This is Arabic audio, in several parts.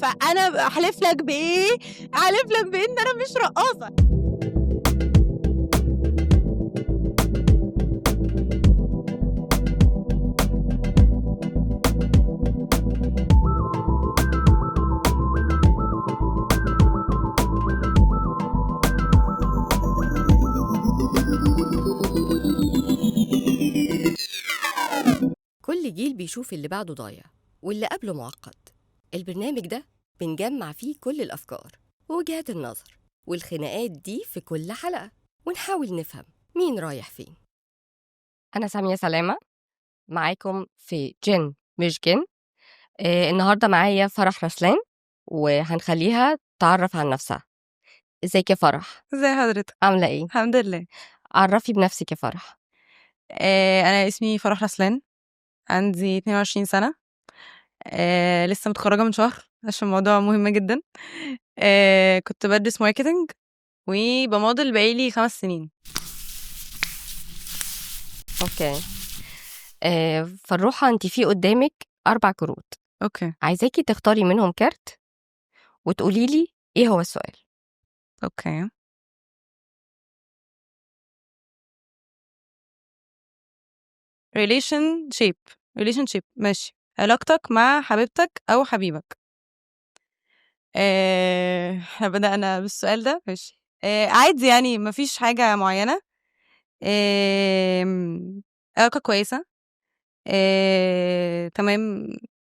فأنا أحلف لك بإيه، أحلف لك بإن أنا مش رقاصة. كل جيل بيشوف اللي بعده ضايع واللي قبله معقد. البرنامج ده بنجمع فيه كل الأفكار ووجهات النظر والخناقات دي في كل حلقة، ونحاول نفهم مين رايح فين. أنا سامية سلامة معاكم في جن مش جن. النهاردة معايا فرح رسلان وهنخليها تعرف عن نفسها. ازيك يا فرح؟ ازي حضرتك؟ عاملة ايه؟ الحمد لله. عرفي بنفسك يا فرح. انا اسمي فرح رسلان، عندي 22 سنة. لسه متخرجة من شهر عشان الموضوع مهم جدا. كنت بدرس ماركتنج وبموديل بقالي 5 سنين. اوكي. فروحة، انت في قدامك 4 كروت، اوكي عايزاكي تختاري منهم كارت وتقولي لي ايه هو السؤال. اوكي relationship ماشي. علاقتك مع حبيبتك او حبيبك. احنا بدأنا بالسؤال ده ماشي. عادي يعني مفيش حاجة معينة. علاقة كويسة. تمام.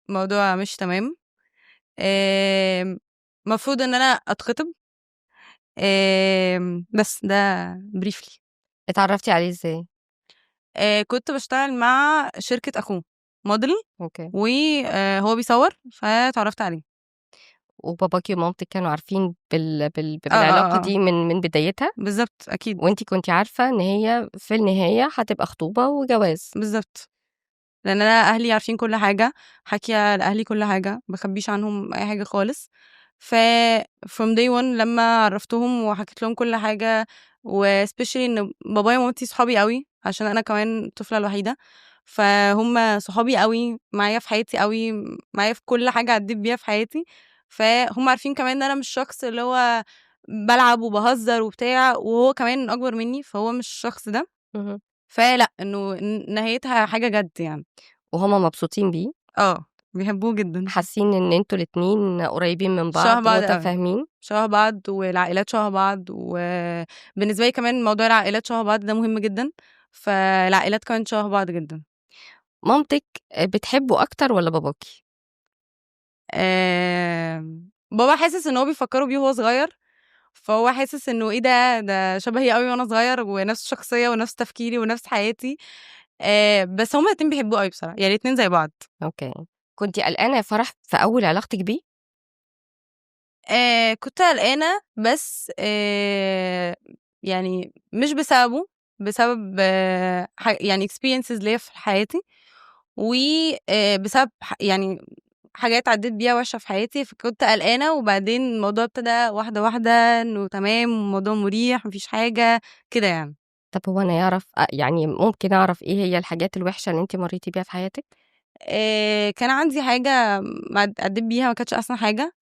موضوع مش تمام. مفروض ان انا اتخطب. بس ده بريفلي. اتعرفتي عليه ازاي؟ كنت بشتغل مع شركة اخوه موديل، اوكي. وهو بيصور فتعرفت عليه. وباباكي ومامتك كانوا عارفين اه اه بالعلاقة اه دي من بدايتها، بالظبط اكيد. وانتي كنتي عارفة ان هي في النهاية هتبقى خطوبة وجواز. بالظبط، لان انا اهلي عارفين كل حاجه، حاكيه لاهلي كل حاجه، مخبيش عنهم اي حاجه خالص. ف from day one لما عرفتهم وحكيت لهم كل حاجه، و especially ان بابايا ومامتي صحابي قوي عشان انا كمان الطفله الوحيده، فهم صحابي قوي معايا في حياتي قوي، معايا في كل حاجه عديت بيها في حياتي. فهم عارفين كمان ان انا مش شخص اللي هو بلعب وبهزر وبتاع، وهو كمان اكبر مني فهو مش الشخص ده. مهم. فلا انه نهايتها حاجه جد يعني. وهما مبسوطين بيه، بيحبوه جدًا. حاسين ان انتوا الاتنين قريبين من شبه بعض بعض أوي، متفاهمين. شبه بعض والعائلات شبه بعض، وبالنسبة لي كمان موضوع العائلات شبه بعض ده مهم جدًا، فالعائلات كمان شبه بعض جدًا. مامتك بتحبه اكتر ولا باباكي؟ بابا حاسس إن هو بيفكّره بيه وهو صغير، فهو حاسس إنه إيه ده شبهي أوي وأنا صغير ونفس الشخصية ونفس تفكيري ونفس حياتي. بس هُم الاتنين بيحبوه أوي بصراحة، يعني الاتنين زي بعض. اوكي. كنتي قلقانة يا فرح في اول علاقتك بيه؟ كنت قلقانة بس يعني مش بسببه، بسبب يعني experiences ليّا في حياتي، و بسبب يعني حاجات عدّيت بيها وِحشة في حياتي، فكنت قلقانة، وبعدين الموضوع ابتدى واحدة، واحدة إنه تمام الموضوع مريح ما فيش حاجة، كده يعني. طب هو انا يعرف يعني ممكن اعرف ايه هي الحاجات الوحشة اللي انتي مريتي بيها في حياتك؟ كان عندي حاجة عدّيت بيها ما كانتش أحسن حاجة،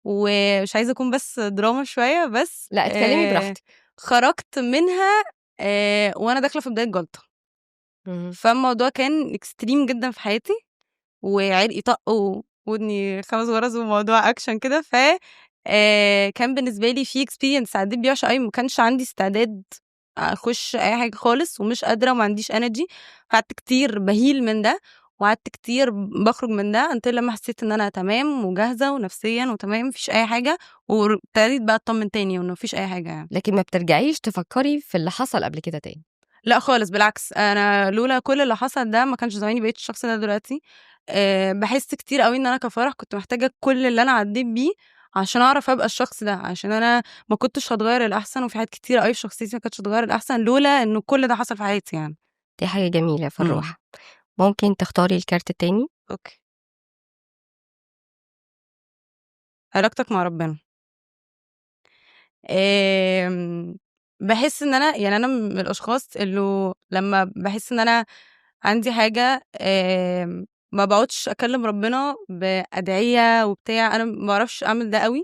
ومش عايزة أكون بس دراما شوية، بس لا اتكلمي براحتك. خرجت منها وأنا داخلة في بداية جلطة. مهم. فالموضوع كان extreme جدًا في حياتي، وعرقي طق وودني 5 غرز وموضوع أكشن كده. كان بالنسبة لي في experience عدّيت بيه وحشة أوي، ما كانش عندي استعداد أخُش أي حاجة خالص، ومش قادرة وما عنديش energy. قعدت كتير باهيل من ده، وقعدت كتير باخرج من ده until لمّا حسيت إن أنا تمام وجاهزة ونفسيًا وتمام ما فيش أي حاجة، ابتديت بقى أتطمن تاني وإنه ما فيش أي حاجة يعني. لكن ما بترجعيش تفكري في اللي حصل قبل كده تاني؟ لأ خالص بالعكس، أنا لولا كل اللي حصل ده ما كانش زماني بقيت الشخص ده دلوقتي. باحس كتير أوي إن أنا كفرح كنت محتاجة كل اللي أنا عدّيت بيه عشان أعرف أبقى الشخص ده، عشان أنا ما كنتش هاتغيّر للأحسن، وفي حاجات كتيرة أوي في شخصيتي ما كانتش هتتغيّر للأحسن لولا إنه كل ده حصل في حياتي يعني. دي حاجة جميلة يا إمم. فروحة. ممكن تختاري الكارت التاني؟ أوكي. علاقتك مع ربنا. باحس إن أنا يعني أنا من الأشخاص اللي لمّا باحس إن أنا عندي حاجة ما باقعدش أكلم ربنا بأدعية وبتاع، أنا ما باعرفش أعمل ده أوي،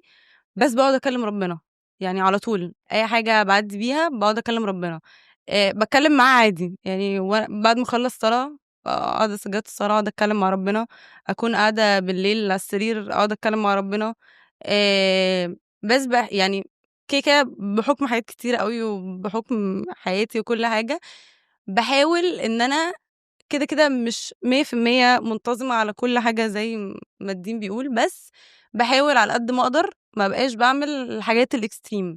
بس باقعد أكلم ربنا، يعني على طول أي حاجة باعدّي بيها باقعد أكلم ربنا، باتكلم معاه عادي، يعني بعد ما أخلّص صلاة أقعد سجادة الصلاة أقعد أتكلم مع ربنا، أكون قاعدة بالليل على السرير أقعد أتكلم مع ربنا، بس يعني كده بحُكم حاجات كتيرة أوي وبحُكم حياتي وكل حاجة، باحاول إن أنا كده مش 100% منتظمة على كل حاجة زي ما الدين بيقول، بس باحاول على قد ما أقدر ما أبقاش باعمل الحاجات الextreme،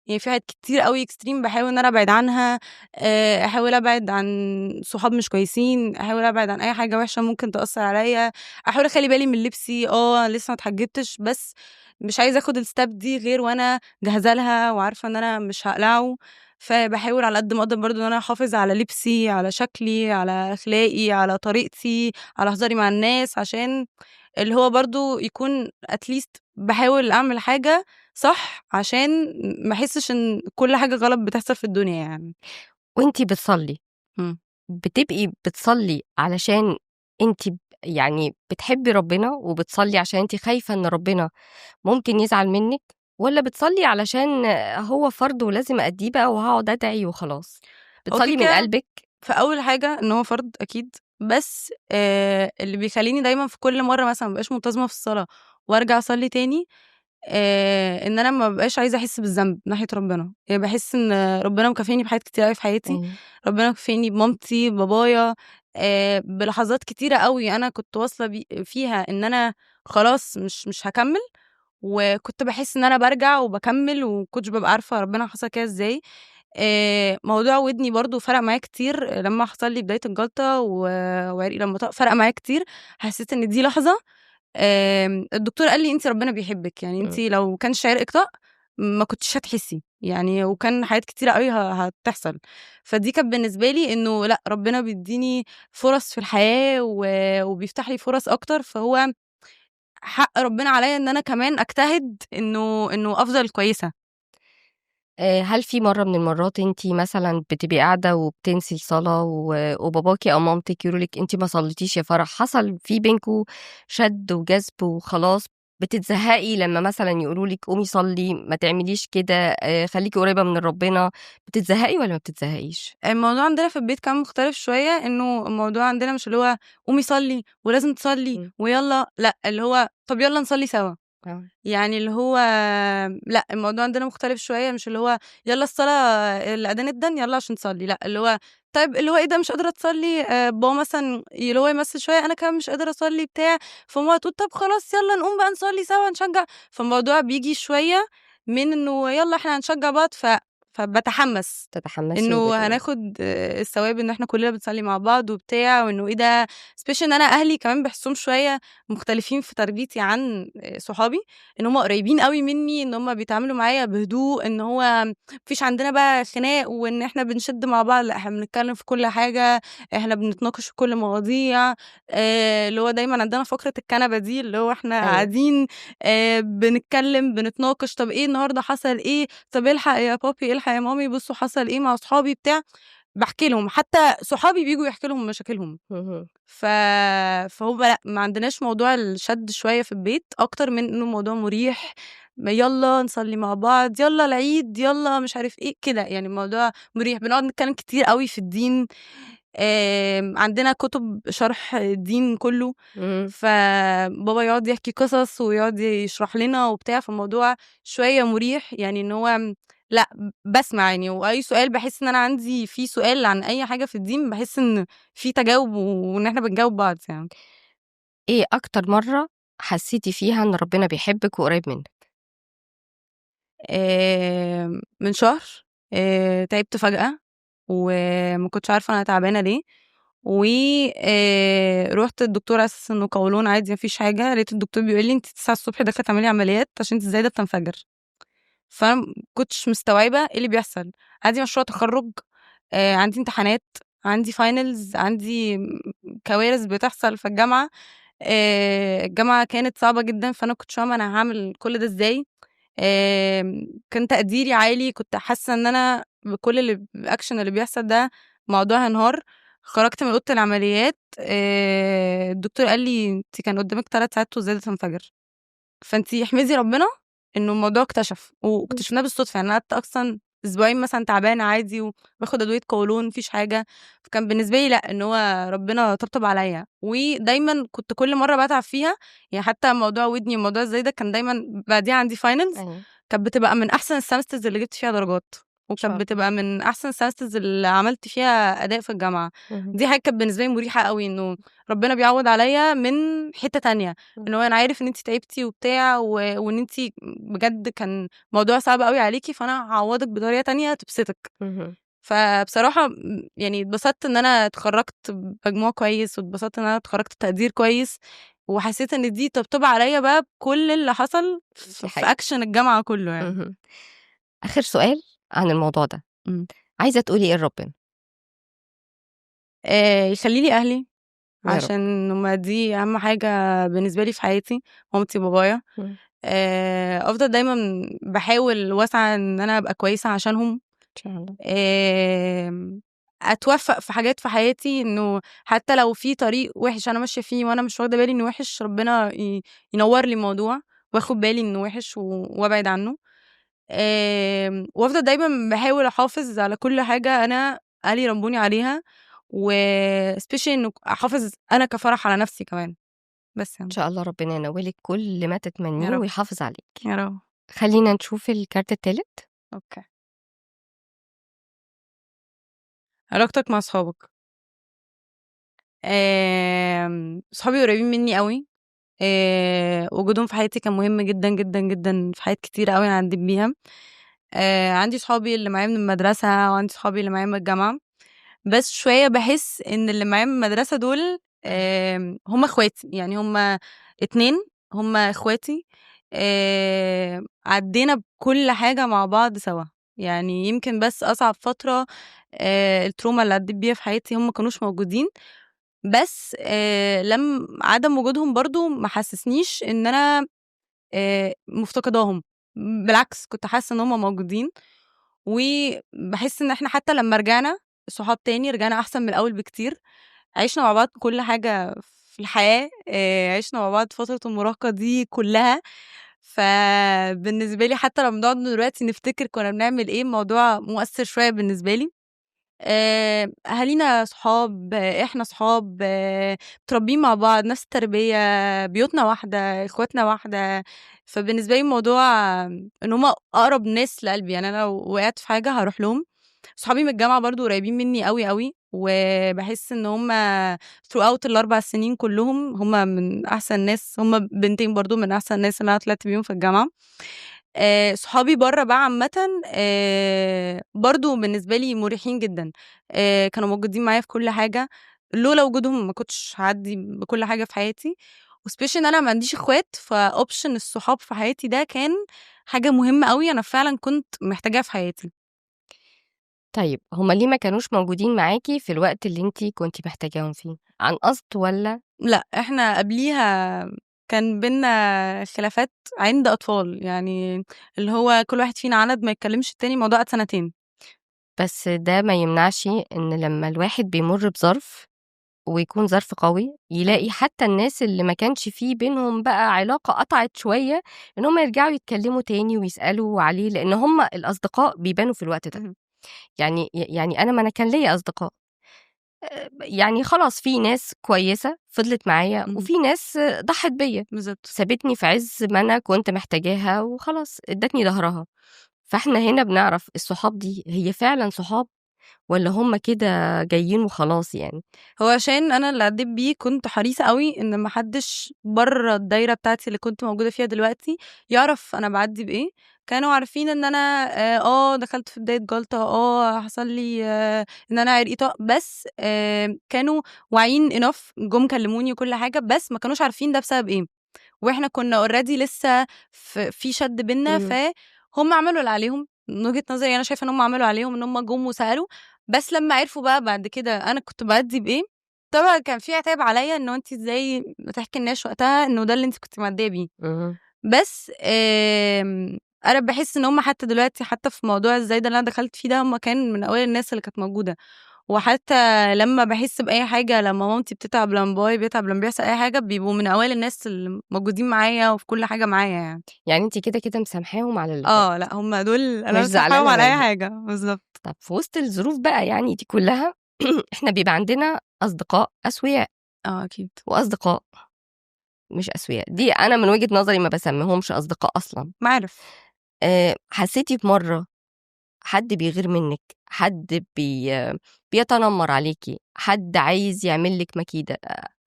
يعني في حاجات كتير أوي extreme باحاول إن أنا أبعد عنها، أحاول أبعد عن صحاب مش كويسين، أحاول أبعد عن أي حاجة وحشة ممكن تأثّر عليَّ، أحاول أخلّي بالي من لبسي، لسه ما اتحجبتش، بس مش عايزة آخُد الstep دي غير وأنا جاهزة لها وعارفة إن أنا مش هاقلعه، فباحاول على قد ما أقدر برضه إن أنا أحافظ على لبسي، على شكلي، على أخلاقي، على طريقتي، على هزاري مع الناس، عشان اللي هو برضه يكون at least باحاول أعمل حاجة صح، عشان ما أحسّش إن كل حاجة غلط بتحصل في الدنيا يعني. وأنتِ بتصلّي، إمم. بتبقي بتصلّي علشان أنتِ يعني بتحبّي ربنا وبتصلّي عشان أنتِ خايفة إن ربنا ممكن يزعل منِّك، والّا بتصلّي علشان هو فرض ولازم أأدّيه بقى وهاقعد أدعي وخلاص؟ هو بتصلّي من كده قلبِك؟ فأول حاجة إن هو فرض أكيد، بس اللي بيخلّيني دايمًا في كل مرّة مثلًا ما ابقاش منتظمة في الصلاة وارجع أصلّي تاني، إن أنا ما بابقاش عايزة أحس بالذنب ناحية ربنا، يعني باحس إن ربنا مكافئني بحاجات كتيرة أوي في حياتي، أيوه. ربنا مكافئني بمامتي، ببابايا، بلحظات كتيرة أوي أنا كنت واصلة فيها إن أنا خلاص مش هاكمّل، وكنت باحس إن أنا بارجع وباكمّل وما كنتش بابقى عارفة ربنا حصل كده إزاي. موضوع ودني برضه فرق معايا كتير لمّا حصل لي بداية الجلطة وعرقي لمّا فرق معايا كتير، حسيت إن دي لحظة الدكتور قال لي: "أنتِ ربنا بيحبِّك، يعني أنتِ إمم. لو ما كانش عرقِك طاق ما كنتيش هتحسّي." يعني وكان حاجات كتيرة أوي هتحصل. فدي كانت بالنسبة لي إنه لأ، ربنا بيدّيني فرص في الحياة وبيفتح لي فرص أكتر، فهو حق ربنا عليّا إن أنا كمان أجتهد إنه أفضل كويسة. هل في مرّة من المرّات أنتِ مثلًا بتبقي قاعدة وبتنسي الصلاة وباباكِ أو مامتِك يقولوا لِك أنتِ ما صليتيش يا فرح، حصل في بينكم شَد وجذب وخلاص، بتتزهقي لمّا مثلًا يقولوا لِك قومي صلّي، ما تعمليش كده، خليكِ قريبة من ربنا، بتتزهقي والّا ما بتتزهقيش؟ الموضوع عندنا في البيت كان مختلف شوية، إنه الموضوع عندنا مش اللي هو قومي صلّي ولازم تصلّي إمم. ويالّا، لأ، اللي هو طَب يالّا نصلّي سوا. آه. يعني اللي هو لأ، الموضوع عندنا مختلف شوية، مش اللي هو يالّا الصلاة الأذان ادَّن يالّا عشان نصلّي، لأ، اللي هو طيب اللي هو إيه ده مش قادرة تصلّي، بابا مثلًا اللي هو يمثّل شوية أنا كمان مش قادرة أصلّي بتاع، فماما تقول طب خلاص يالّا نقوم بقى نصلّي سوا نشجّع، فالموضوع بييجي شوية من إنه يالّا إحنا هنشجّع بعض فباتحمّس. تتحمسي إنه وبتقومي. هناخد الثواب إن إحنا كلنا بنصلي مع بعض وبتاع، وإنه إيه ده especially إن أنا أهلي كمان باحسّهم شوية مختلفين في تربيتي عن صحابي، إن هُم قريبين أوي منّي، إن هُم بيتعاملوا معايا بهدوء، إن هو ما فيش عندنا بقى خناق وإن إحنا بنشِد مع بعض، لأ إحنا بنتكلّم في كل حاجة، إحنا بنتناقش في كل مواضيع، اللي هو دايمًا عندنا فقرة الكنبة دي، اللي هو إحنا أيوه. قاعدين بنتكلّم، بنتناقش، طَب إيه النهارده حصل إيه، طَب الحق يا بابي، الحق يا مامي بُصّوا حصل إيه مع صحابي بتاع، باحكي لهم، حتى صحابي بييجوا يحكوا لهم مشاكلهم. اهم. ف فهو لأ، ما عندناش موضوع الشَد شوية في البيت، أكتر من إنه موضوع مُريح، يالّا نصلّي مع بعض، يالّا العيد، يالّا مش عارف إيه، كده، يعني الموضوع مُريح، بنقعد نتكلّم كتير أوي في الدين، عندنا كُتب شرح الدين كُلّه، إمم. فبابا يقعد يحكي قصص ويقعد يشرح لنا وبتاع، فالموضوع شوية مُريح، يعني إن هو لأ، باسمع يعني، وأي سؤال باحس إن أنا عندي فيه سؤال عن أي حاجة في الدين، باحس إن في تجاوب وإن إحنا بنجاوب بعض يعني. إيه أكتر مرّة حسيتِ فيها إن ربنا بيحبِّك وقريب منِّك؟ من شهر تعبت فجأة وما كنتش عارفة أنا تعبانة ليه، و رُحت الدكتور على أساس إنه قولون عادي ما فيش حاجة، لقيت الدكتور بيقول لي: "أنتِ 9:00 ص داخلة تعملي عمليات عشان أنتِ الزايدة بتنفجر." فأنا ما كنتش مستوعبة إيه اللي بيحصل، عندي مشروع تخرُّج، عندي امتحانات، عندي finals، عندي كوارث بتحصل في الجامعة، الجامعة كانت صعبة جدًا، فأنا ما كنتش فاهمة أنا هاعمل كل ده إزاي، كان تقديري عالي، كنت حاسة إن أنا بكل الaction اللي بيحصل ده الموضوع هينهار، خرجت من أوضة العمليات الدكتور قال لي أنتِ كان قدامِك 3 ساعات والزايدة تنفجر، فأنتِ احمدي ربنا إنه الموضوع اكتشف، واكتشفناه بالصدفة، يعني أنا قعدت أصلًا أسبوعين مثلًا تعبانة عادي وباخد أدوية قولون ما فيش حاجة، فكان بالنسبة لي لأ، إن هو ربنا طبطب عليَّ، ودايمًا كنت كل مرة باتعب فيها يعني حتى موضوع ودني وموضوع الزايدة كان دايمًا بعديها عندي finals أيوه، كانت بتبقى من أحسن الsemesters اللي جبت فيها درجات، إن شاء وكانت الله. بتبقى من أحسن الsemesters اللي عملت فيها أداء في الجامعة، اهم، دي حاجة كانت بالنسبة لي مريحة أوي إنه ربنا بيعوّض عليَّ من حتّة تانية، إمم، إن هو أنا عارف إن أنتِ تعبتِ وبتاع وإن أنتِ بجد كان موضوع صعب أوي عليكِ، فأنا هاعوّضِك بطريقة تانية تبسطِك. اهم. فبصراحة يعني اتبسطت إن أنا اتخرّجت بمجموع كويس، واتبسطت إن أنا اتخرّجت بتقدير كويس، وحسيت إن دي طبطبة عليَّ بقى بكل اللي حصل دي في حقيقة. أكشن الجامعة كلّه يعني. اهم. آخر سؤال عن الموضوع ده، إمم. عايزة تقولي إيه لربنا؟ يخلّي لي أهلي، يا رب. عشان هُم دي أهم حاجة بالنسبة لي في حياتي، مامتي وبابايا. إمم، أفضل دايمًا باحاول واسعى إن أنا أبقى كويسة عشانهم. إن شاء الله. أتوفّق في حاجات في حياتي إنه حتى لو في طريق وِحِش أنا ماشية فيه وأنا مش واخدة بالي إنه وِحِش، ربنا ينوّر لي الموضوع وآخُد بالي إنه وِحِش وأبعد عنّه. وأفضل دايمًا باحاول أحافظ على كل حاجة أنا أهلي ربّوني عليها وespecially إنه أحافظ أنا كفرح على نَفْسي كمان، بس إن يعني. شاء الله ربنا ينوّلِك كل ما يا تتمنيه رب، ويحافظ عليكِ. يا رب. خلّينا نشوف الكارت التالت. أوكي. علاقتك مع صحابك. صحابي قريبين منّي أوي. وجودهم في حياتي كان مهم جدًا، جدًا، جدًا في حاجات كتيرة أوي أنا عدّيت بيها. عندي صحابي اللي معايا من المدرسة وعندي صحابي اللي معايا من الجامعة، بس شوية باحس إن اللي معايا من المدرسة دول هم أخواتي، يعني هم 2 هم أخواتي عدّينا بكل حاجة مع بعض سوا، يعني يمكن بس أصعب فترة التروما اللي عدّيت بيها في حياتي هم ما كانوش موجودين. بس عدم وجودهم برضه ما حسسنيش إن أنا مفتقداهم، بالعكس كنت حاسة إن هُم موجودين، وباحس إن إحنا حتى لمّا رجعنا صحاب تاني، رجعنا أحسن من الأول بكتير، عِشنا مع بعض كل حاجة في الحياة، عِشنا مع بعض فترة المراهقة دي كلّها، فبالنسبة لي حتى لمّا بنقعد دلوقتي نفتكر كنا بنعمل إيه، الموضوع مؤثر شوية بالنسبة لي. أهالينا صحاب، إحنا صحاب، متربيين مع بعض، نفس التربية، بيوتنا واحدة، إخواتنا واحدة، فبالنسبة لي الموضوع إن هُم أقرب ناس لقلبي، يعني أنا لو وقعت في حاجة هاروح لهم. صحابي من الجامعة برضه قريبين مني أوي، أوي، وباحس إن هُم throughout ال4 سنين كلّهم هُم من أحسن الناس، هُم بنتين برضه من أحسن الناس اللي أنا طلعت بيهم في الجامعة. صحابي برّه بقى عامةً برضه بالنسبة لي مُريحين جدًا، كانوا موجودين معايا في كل حاجة، لولا وجودهم ما كنتش هاعدّي بكل حاجة في حياتي، وespecially إن أنا ما عنديش إخوات، فoption الصحاب في حياتي ده كان حاجة مهمة أوي، أنا فعلًا كنت محتاجاها في حياتي. طيب هُم ليه ما كانوش موجودين معاكِ في الوقت اللي أنتِ كنتِ محتاجاهم فيه؟ عن قصد والّا لأ، إحنا قبليها كان بيننا خلافات عِند أطفال، يعني اللي هو كل واحد فينا عَنَد ما يكلّمش التاني، الموضوع قعد سنتين. بس ده ما يمنعش إن لمّا الواحد بيمُر بظرف ويكون ظرف قوي، يلاقي حتى الناس اللي ما كانش في بينهم بقى علاقة قطعت شوية، إن هُم يرجعوا يتكلموا تاني ويسألوا عليه، لإن هُم الأصدقاء بيبانوا في الوقت ده. اهم، يعني أنا ما أنا كان ليّا أصدقاء، يعني خلاص في ناس كويسة فضلت معايا، اهم، وفي ناس ضحت بيّا، بالضبط. سابتني في عز ما أنا كنت محتاجاها وخلاص ادّتني ضهرها. فإحنا هنا بنعرف الصحاب دي هي فعلًا صحاب والّا هُم كده جايين وخلاص يعني؟ هو عشان أنا اللي عدّيت بيه كنت حريصة أوي إن ما حدّش برّه الدايرة بتاعتي اللي كنت موجودة فيها دلوقتي يعرف أنا باعدّي بإيه، كانوا عارفين إن أنا دخلت في بداية جلطة، حصل لي إن أنا عرقي بس كانوا واعيين enough جُم كلّموني وكل حاجة، بس ما كانوش عارفين ده بسبب إيه. وإحنا كنا already لسه في شَد بيننا، إمم، فهُم عملوا اللي عليهم، من وجهة نظري أنا شايفة إن هُم عملوا عليهم إن هُم جُم وسألوا، بس لمّا عرفوا بقى بعد كده أنا كنت باأدّي بإيه، طبعًا كان في عتاب عليَّ إنه أنتِ إزاي ما تحكيلناش وقتها إنه ده اللي أنتِ كنتِ معديّة بيه، اهم، بس أنا باحس إن هُم حتى دلوقتي حتى في موضوع الزايدة اللي أنا دخلت فيه ده، هُم كان من أوائل الناس اللي كانت موجودة. وحتى لمّا باحس بأي حاجة، لمّا مامتي بتتعب، لمّا بابايا بيتعب، لمّا بيحصل أي حاجة، بيبقوا من أوائل الناس اللي موجودين معايا وفي كل حاجة معايا يعني. يعني أنتِ كده مسامحاهم على اللي فات، لأ هُم دول أنا مش مسامحاهم زعلانة على أي منهم. حاجة، بالضبط. طب في وسط الظروف بقى يعني دي كلها إحنا بيبقى عندنا أصدقاء أسوياء أكيد. وأصدقاء مش أسوياء، دي أنا من وجهة نظري ما باسميهمش أصدقاء أصلًا. معارف. حسيتِ في مرّة حد بيغير منِّك، حد بيتنمر عليكِ، حد عايز يعمل لِك مكيدة؟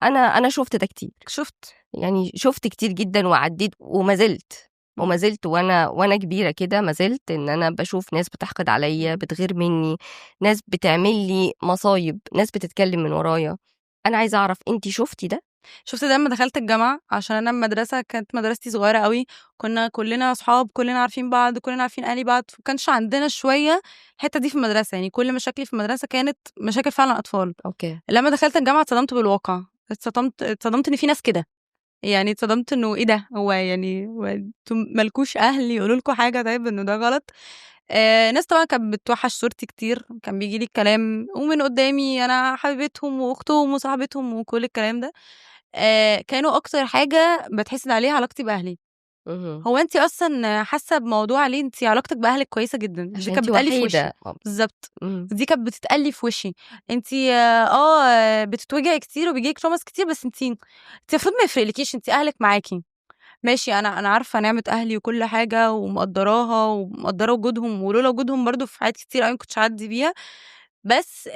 أنا شُفت ده كتير، شُفت. يعني شُفت كتير جدًا وعدّيت وما زلت، وما زلت وأنا كبيرة كده ما زلت إن أنا باشوف ناس بتحقد عليّا، بتغير منّي، ناس بتعمل لي مصايب، ناس بتتكلم من ورايا. أنا عايزة أعرف أنتِ شُفتِ ده؟ شُفت ده لمّا دخلت الجامعة، عشان أنا المدرسة كانت مدرستي صغيرة أوي، كنا كلنا أصحاب، كلنا عارفين بعض، كلنا عارفين أهالي بعض، فما كانش عندنا شوية الحتّة دي في المدرسة، يعني كل مشاكلي في المدرسة كانت مشاكل فعلًا أطفال. أوكي. لمّا دخلت الجامعة اتصدمت بالواقع، اتصدمت إن في ناس كده، يعني اتصدمت إنه إيه ده! هو أنتم ما لكوش أهل يقولوا لكم حاجة طيب إنه ده غلط؟ ناس طبعًا كانت بتوحّش صورتي كتير، كان بييجي لي الكلام ومن قدّامي أنا حبيبتهم وأختهم وصاحبتهم وكل الكلام ده. كانوا أكتر حاجة باتحسد عليها علاقتي بأهلي. اهم. هو أنتِ أصلًا حاسة بموضوع ليه؟ أنتِ علاقتِك بأهلِك كويسة جدًا، دي عشان كانت أنتِ بتتقال لي في وشي. وحيدة. بالضبط، إمم. دي كانت بتتقال لي في وشي. أنتِ بتتوجعي كتير وبييجي لِك traumas كتير، بس أنتِ المفروض ما يفرقلكيش، أنتِ أهلِك معاكِ. ماشي، أنا عارفة نعمة أهلي وكل حاجة ومقدّراها ومقدّرة وجودهم، ولولا وجودهم برضه في حاجات كتير أوي ما كنتش هاعدّي بيها، بس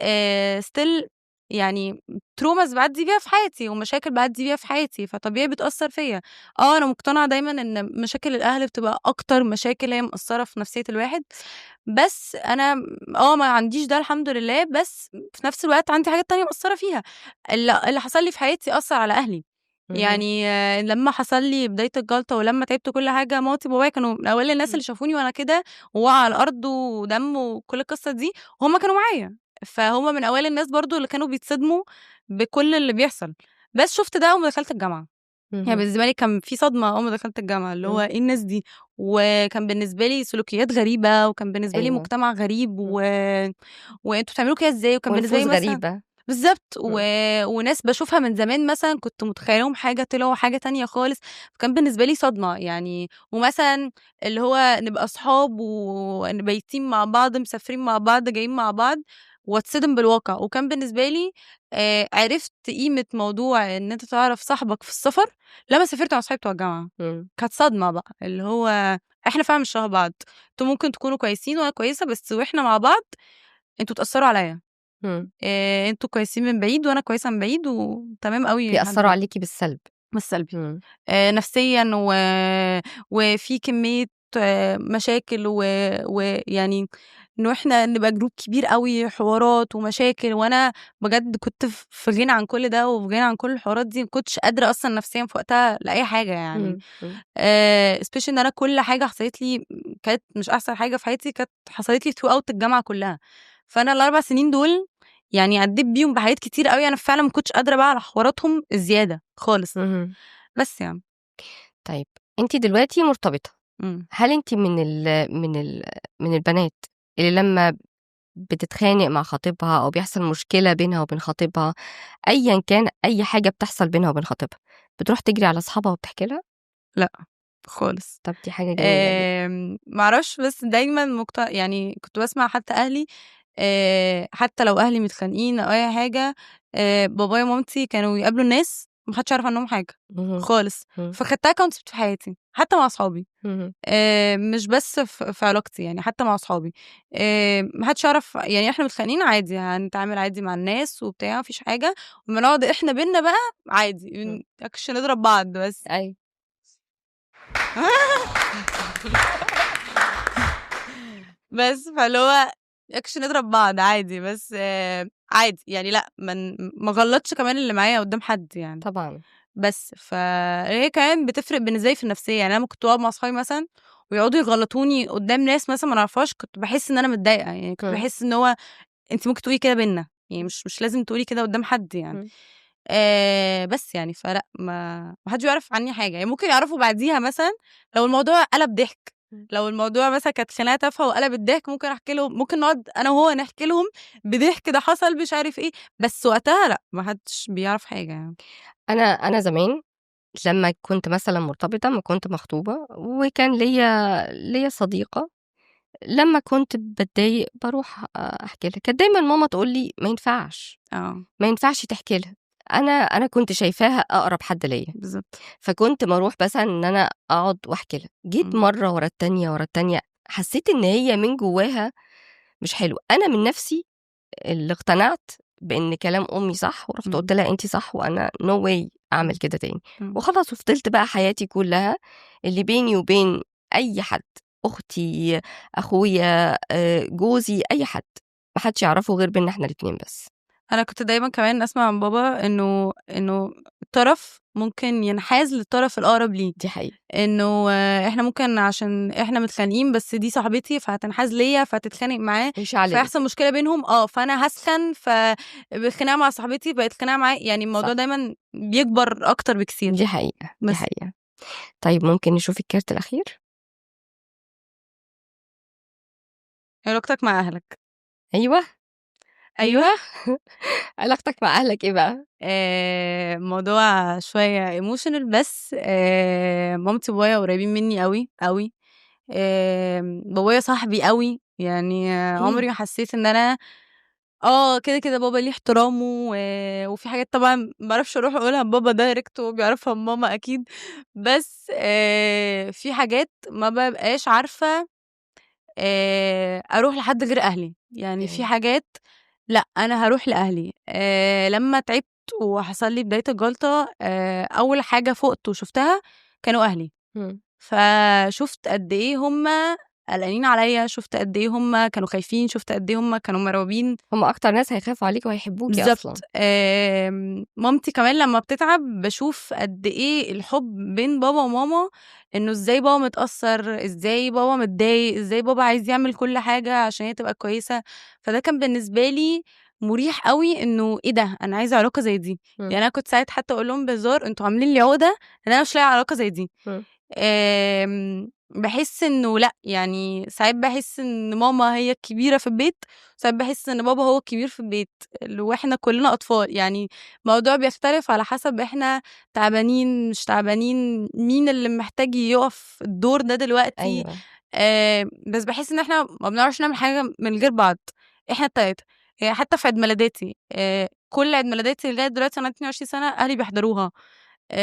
still يعني traumas باعدّي بيها في حياتي ومشاكل باعدّي بيها في حياتي، فطبيعي بتأثّر فيّا. أنا مقتنعة دايمًا إن مشاكل الأهل بتبقى أكتر مشاكل هي مأثّرة في نفسية الواحد، بس أنا ما عنديش ده الحمد لله، بس في نفس الوقت عندي حاجات تانية مأثّرة فيها. اللي حصل لي في حياتي أثّر على أهلي. اهم. يعني لمّا حصل لي بداية الجلطة ولمّا تعبت وكل حاجة، مامتي وبابايا كانوا من أوائل الناس إمم. اللي شافوني وأنا كده وواقعة على الأرض ودم وكل القصة دي، وهُم كانوا معايا. فهُم من أوائل الناس برضه اللي كانوا بيتصدموا بكل اللي بيحصل. بس شُفت ده أول ما دخلت الجامعة. يعني اهم. بالنسبة لي كان في صدمة أول ما دخلت الجامعة، اللي هو إمم. إيه الناس دي؟ وكان بالنسبة لي سلوكيات غريبة، وكان بالنسبة لي أيوه. مجتمع غريب إمم. وأنتم بتعملوا كده إزاي؟ وكان بالنسبة لي ونفوس مثلًا غريبة. بالضبط، إمم. وناس باشوفها من زمان مثلًا كنت متخيلاهم حاجة طلعوا حاجة تانية خالص، فكان بالنسبة لي صدمة يعني. ومثلًا اللي هو نبقى أصحاب بايتين مع بعض، مسافرين مع بعض، جايين مع بعض، واتصدم بالواقع. وكان بالنسبة لي عرفت قيمة موضوع إن أنت تعرف صاحبك في السفر لمّا سافرت مع صحابي بتوع الجامعة. إمم. كانت صدمة بقى، اللي هو إحنا فعلًا مش شبه بعض، أنتم ممكن تكونوا كويسين وأنا كويسة، بس وإحنا مع بعض أنتم تأثّروا عليَّ. إمم. أنتم كويسين من بعيد وأنا كويسة من بعيد وتمام أوي لحد بيأثّروا دلوقتي. عليكِ بالسلب. بالسلبي. إمم. نفسيًا وفي كمية مشاكل ويعني إنه إحنا نبقى جروب كبير أوي، حوارات ومشاكل، وأنا بجد كنت في غنى عن كل ده وفي غنى عن كل الحوارات دي، ما كنتش قادرة أصلًا نفسيًا في وقتها لأي حاجة يعني. إمم. إمم. especially إن أنا كل حاجة حصلت لي كانت مش أحسن حاجة في حياتي، كانت حصلت لي throughout الجامعة كلّها. فأنا ال4 سنين دول يعني عدّيت بيهم بحاجات كتير أوي، أنا فعلًا ما كنتش قادرة بقى على حواراتهم الزيادة خالص. اهم. بس يعني. طيب أنتِ دلوقتي مرتبطة، إمم. هل أنتِ من البنات اللي لمّا بتتخانق مع خطيبها أو بيحصل مشكلة بينها وبين خطيبها، أيًا كان أي حاجة بتحصل بينها وبين خطيبها، بتروح تجري على أصحابها وبتحكي لها؟ لأ خالص. طب دي حاجة جميلة جدًا. ما أعرفش، بس دايمًا يعني كنت باسمع حتى أهلي، حتى لو أهلي متخانقين أو أي حاجة، بابايا ومامتي كانوا يقابلوا الناس ما حدش يعرف عنهم حاجة اهم. خالص. إمم. فخدتها concept في حياتي، حتى مع أصحابي. اهم. مش بس في علاقتي يعني حتى مع أصحابي. ما حدش يعرف، يعني إحنا متخانقين عادي، هنتعامل عادي مع الناس وبتاع ما فيش حاجة، أمّا نقعد إحنا بيننا بقى عادي، إمم. أكش نضرب بعض بس. أيوه. بس فاللي هو أكش نضرب بعض عادي، بس عادي يعني لأ، ما اغلطش كمان اللي معايا قدّام حد يعني. طبعًا. بس فهي كمان بتفرق بالنسبة لي في النفسية، يعني أنا لمّا كنت باقعد مع أصحابي مثلًا ويقعدوا يغلطوني قدّام ناس مثلًا ما نعرفهاش، كنت باحس إن أنا متضايقة، يعني كنت إمم. باحس إن هو أنتِ ممكن تقولي كده بيننا، يعني مش لازم تقولي كده قدّام حد يعني. إمم. بس يعني فلأ، ما حدش بيعرف عني حاجة، يعني ممكن يعرفوا بعديها مثلًا لو الموضوع قلب ضحك، لو الموضوع مثلا كانت خناقه تافهه وقلبت ضحك ممكن احكي لهم، ممكن نقعد انا وهو نحكي لهم بضحك ده حصل مش عارف ايه، بس وقتها لا ما حدش بيعرف حاجه يعني. أنا زمان لمّا كنت مثلًا مرتبطة، أمّا كنت مخطوبة وكان ليّا صديقة، لمّا كنت باتضايق باروح أحكي لها، كانت دايمًا ماما تقول لي: "ما ينفعش تحكي لها." أنا كنت شايفاها أقرب حد ليّا، بالظبط. فكنت باروح مثلًا إن أنا أقعد وأحكي لها، جيت مرّة ورا التانية، ورا التانية، حسيت إن هي من جواها مش حلو، أنا من نفسي اللي اقتنعت بإن كلام أمي صح، ورُحت قُلت لها: "أنتِ صح وأنا no way أعمل كده تاني." وخلاص وفضلت بقى حياتي كلّها اللي بيني وبين أي حد، أختي، أخويا، جوزي، أي حد، ما حدش يعرفه غير بيننا إحنا الاتنين بس. انا كنت دايما كمان اسمع من بابا انه الطرف ممكن ينحاز للطرف الاقرب ليه، دي حقيقة. انه احنا ممكن عشان احنا متخانقين بس دي صاحبتي فهتنحاز ليا فتتخانق معاه ويشعللِك. فيحصل مشكله بينهم، فانا هسخن فبخناقه مع صاحبتي بقت خناقه معاه، يعني الموضوع صح. دايما بيكبر اكتر بكثير. دي حقيقة، دي بس حقيقة. طيب ممكن نشوف الكارت الأخير؟ علاقتك مع اهلك. أيوه، ايوه. أيوه. علاقتك مع أهلك إيه بقى؟ موضوع شويه ايموشنال، بس مامتي وبابايا قريبين مني قوي قوي. بابايا صاحبي قوي، يعني عمري ما حسيت ان انا كده بابا ليه احترامه وفي حاجات طبعا ما بعرفش اروح اقولها لبابا دايركت وبيعرفها ماما اكيد، بس في حاجات ما ببقاش عارفه اروح لحد غير اهلي، يعني في حاجات لا انا هروح لاهلي. لما تعبت وحصل لي بدايه الجلطه، اول حاجه فقت وشفتها كانوا اهلي، إمم. فشُفت قد إيه هُم قلقانين عليَّ، شُفت قد إيه هُم كانوا خايفين، شُفت قد إيه هُم كانوا مرعوبين. هم أكتر ناس هيخافوا عليكِ وهيحبوكِ بالضبط. أصلًا. مامتي كمان لمّا بتتعب باشوف قد إيه الحُب بين بابا وماما، إنه إزاي بابا متأثّر، إزاي بابا متضايق، إزاي بابا عايز يعمل كل حاجة عشان هي تبقى كويسة، فده كان بالنسبة لي مُريح أوي إنه إيه ده، أنا عايزة علاقة زي دي. إمم. يعني أنا كنت ساعات حتى أقول لهم بهزار أنتم عاملين لي عُقدة إن أنا مش لاقية علاقة زي دي. إمم. باحس إنه لأ، يعني ساعات باحس إن ماما هي الكبيرة في البيت، وساعات باحس إن بابا هو الكبير في البيت، وإحنا كلنا أطفال، يعني الموضوع بيختلف على حسب إحنا تعبانين، مش تعبانين، مين اللي محتاج يُقف الدور ده دلوقتي. أيوه. بس باحس إن إحنا ما بنعرفش نعمل حاجة من غير بعض، إحنا ال3. يعني حتى في عيد ميلاداتي، كل عيد ميلاداتي لغاية دلوقتي أنا 22 سنة أهلي بيحضروها. ما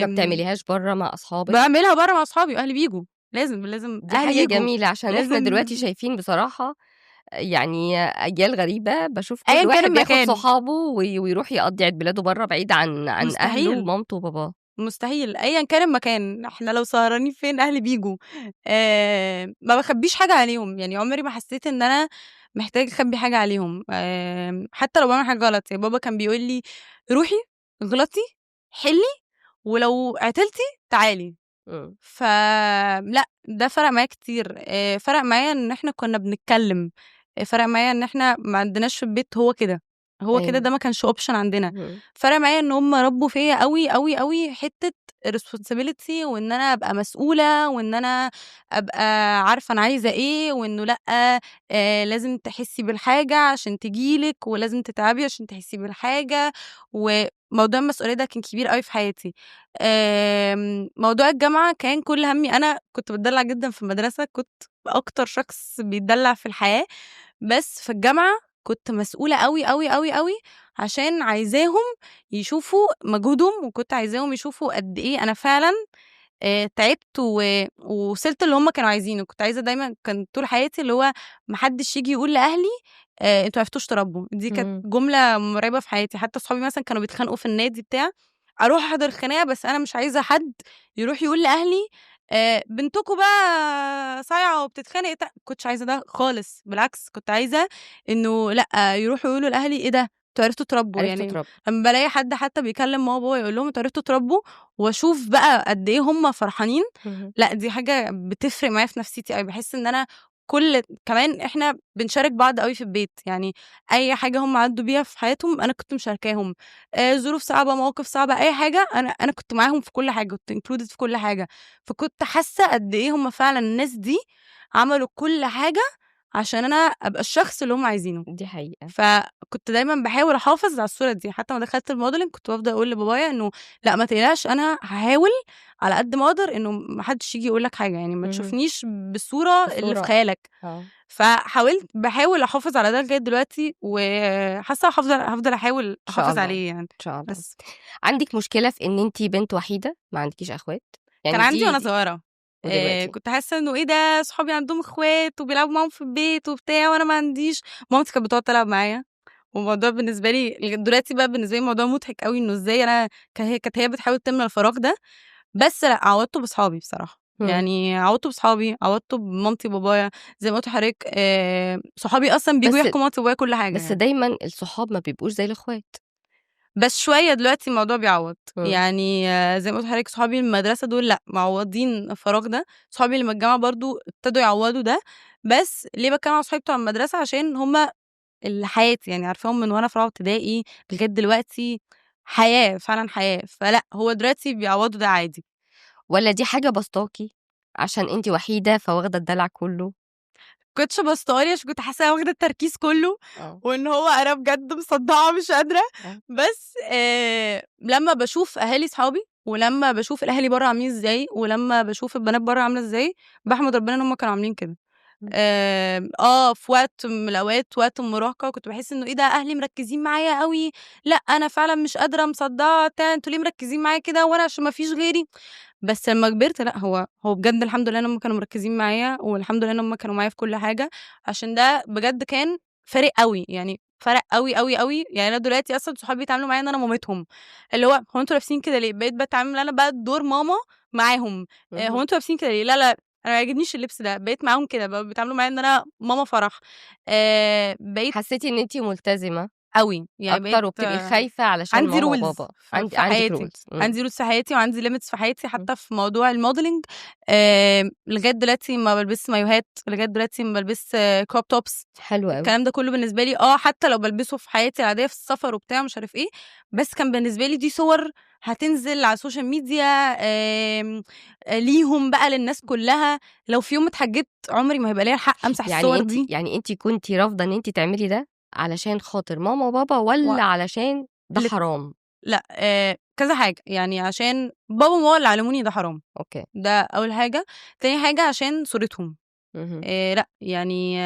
آمم بتعمليهاش برّه مع أصحابِك؟ باعملها برّه مع أصحابي وأهلي بييجوا، لازم دي أهلي حاجة ييجوا، جميلة، عشان إحنا لازم دلوقتي شايفين بصراحة يعني أجيال غريبة، باشوف كل أيًا كان واحد بياخد المكان. صحابه ويروح يقضّي عيد ميلاده برّه بعيد عن أهله مستحيل، ومامته وباباه. مستحيل، أيًا كان المكان، إحنا لو سهرانين فين أهلي بييجوا. ما باخبّيش حاجة عليهم، يعني عمري ما حسيت إن أنا محتاجة أخبّي حاجة عليهم. حتى لو باعمل حاجة غلط، يعني بابا كان بيقول لي: "روحي، اغلطي، حلّي، ولو عطلتِ تعالي." إمم. لأ، ده فرق معايا كتير. فرق معايا إن إحنا كنا بنتكلّم، فرق معايا إن إحنا ما عندناش في البيت هو كده، هو كده أيوه. ده ما كانش option عندنا. اهم. فرق معايا إن هُم ربّوا فيّا أوي، أوي، أوي حتّة responsibility، وإن أنا أبقى مسؤولة، وإن أنا أبقى عارفة أنا عايزة إيه، وإنه لأ، لازم تحسّي بالحاجة عشان تيجي لِك، ولازم تتعبي عشان تحسّي بالحاجة، وموضوع المسؤولية ده كان كبير أوي في حياتي. موضوع الجامعة كان كل هَمّي، أنا كنت باتدلّع جدًا في المدرسة، كنت أكتر شخص بيتدلّع في الحياة، بس في الجامعة كنت مسؤولة أوي، أوي، أوي، أوي، عشان عايزاهم يشوفوا مجهودهم، وكنت عايزاهم يشوفوا قد إيه أنا فعلًا تعبت ووصلت اللي هُم كانوا عايزينه. كنت عايزة دايمًا، كان طول حياتي اللي هو ما حدّش ييجي يقول لأهلي أنتم ما عرفتوش تربّوا، دي كانت إمم. جملة مرعبة في حياتي. حتى صحابي مثلًا كانوا بيتخانقوا في النادي بتاع، أروح أحضر الخناقة، بس أنا مش عايزة حد يروح يقول لأهلي بنتكم بقى صايعة وبتتخانق ما كنتش عايزة ده خالص، بالعكس كنت عايزة إنه لأ، يروحوا يقولوا لأهلي إيه ده أنتم عرفتوا تربّوا. عرفتوا يعني تربّوا. لمّا بالاقي حد حتى بيكلم ماما وبابا يقول لهم أنتم عرفتوا تربّوا، واشوف بقى قد إيه هُم فرحانين، اهم. لأ دي حاجة بتفرق معايا في نفسيتي أوي، باحس إن أنا كمان إحنا بنشارك بعض أوي في البيت، يعني أي حاجة هم عدّوا بيها في حياتهم أنا كنت مشاركاهم، ظروف صعبة، مواقف صعبة، أي حاجة أنا كنت معاهم في كل حاجة، كنت included في كل حاجة، فكنت حاسة قد إيه هم فعلًا الناس دي عملوا كل حاجة عشان أنا أبقى الشخص اللي هم عايزينه. دي حقيقة. فكنت دايمًا باحاول أحافظ على الصورة دي، حتى أمّا دخلت الmodeling كنت بافضل أقول لبابايا إنه لأ ما تقلقش أنا هاحاول على قد ما أقدر إنه ما حدش ييجي يقول لك حاجة، يعني ما اهم. تشوفنيش بالصورة اللي في بصورة خيالك. آه. باحاول أحافظ على ده لغاية دلوقتي، وحاسة هافضل أحاول إن شاء أحافظ الله، عليه يعني. إن شاء الله. بس عندِك مشكلة في إن أنتِ بنت وحيدة، ما عندكيش أخوات؟ كان يعني عندي وأنا دي صغيرة، ودلوقتي؟ كنت حاسة إنه إيه ده صحابي عندهم إخوات وبيلعبوا معاهم في البيت وبتاع وأنا ما عنديش، مامتي كانت بتقعد تلعب معايا. والموضوع بالنسبة لي دلوقتي بقى بالنسبة لي الموضوع مضحك أوي إنه إزاي أنا كانت هي بتحاول تملى الفراغ ده، بس لأ عوضته بصحابي بصراحة، إمم. يعني عوضته بصحابي، عوضته بمامتي وبابايا، زي ما قُلت لحضرتك صحابي أصلًا بييجوا بس يحكوا لمامتي وبابايا كل حاجة بس يعني، دايمًا الصحاب ما بيبقوش زي الأخوات. بس شوية دلوقتي الموضوع بيعوّض، إمم. يعني زي ما قُلت لحضرتك صحابي من المدرسة دول لأ معوّضين الفراغ ده، صحابي اللي من الجامعة برضه ابتدوا يعوّضوا ده، بس ليه باتكلم على صحابي بتوع المدرسة عشان هُم اللي حياتي، يعني عارفاهم من وأنا في رابعة ابتدائي لغاية دلوقتي حياة، فعلًا حياة، فلأ هو دلوقتي بيعوّضوا ده عادي. والّا دي حاجة باسطاكِ عشان أنتِ وحيدة فواخدة الدلع كلّه؟ ما كنتش باصطاد عشان كنت حاسة واخدة التركيز كلّه، آه. وإن هو أنا بجد مصدّعة مش قادرة، آه. بس لمّا باشوف أهالي صحابي، ولمّا باشوف الأهالي برّه عاملين إزاي، ولمّا باشوف البنات برّه عاملة إزاي، باحمد ربنا إن هُم كانوا عاملين كده. إمم. في وقت من الأوقات وقت المراهقة كنت باحس إنه إيه ده أهلي مركّزين معايا أوي، لأ أنا فعلًا مش قادرة مصدّعة بتاع، أنتم ليه مركّزين معايا كده وأنا عشان ما فيش غيري؟ بس لمّا كبرت لأ، هو بجد الحمد لله إن هُم كانوا مركّزين معايا، والحمد لله إن هُم كانوا معايا في كل حاجة، عشان ده بجد كان فارق أوي، يعني فرق أوي، أوي، أوي، يعني أنا دلوقتي أصلًا صحابي بيتعاملوا معايا إن أنا مامتهم، اللي هو أنتم لابسين كده ليه؟ بقيت باتعامل أنا بقى دور ماما معاهم، هو اهم. أنتم لابسين كده ليه؟ لا، لا، أنا ما يعجبنيش اللبس ده، بقيت معاهم كده، بقوا بيتعاملوا معايا إن أنا ماما فرح، بقيت حسيتِ إن أنتِ ملتزمة أوي، يعني بقيت أكتر وبتبقي خايفة علشان عندي ماما rules وبابا، في عندِك حياتي، rules. إمم. عندي rules في حياتي وعندي limits في حياتي، إمم. حتى في موضوع الmodeling لغاية دلوقتي ما بالبسش مايوهات، لغاية دلوقتي ما بالبسش crop tops حلو أوي. الكلام ده كله بالنسبة لي حتى لو بالبسه في حياتي العادية في السفر وبتاع مش عارف إيه، بس كان بالنسبة لي دي صور هتنزل على السوشيال ميديا ليهم بقى للناس كلها، لو في يوم اتحجبت عمري ما هيبقى ليّا الحق أمسح الصور دي. يعني أنتِ كنتِ رافضة إن أنتِ تعملي ده علشان خاطر ماما وبابا و والّا علشان ده الات حرام؟ لأ كذا حاجة، يعني عشان بابا وماما اللي علموني ده حرام، أوكي. ده أول حاجة، تاني حاجة عشان صورتهم، اهم. لأ يعني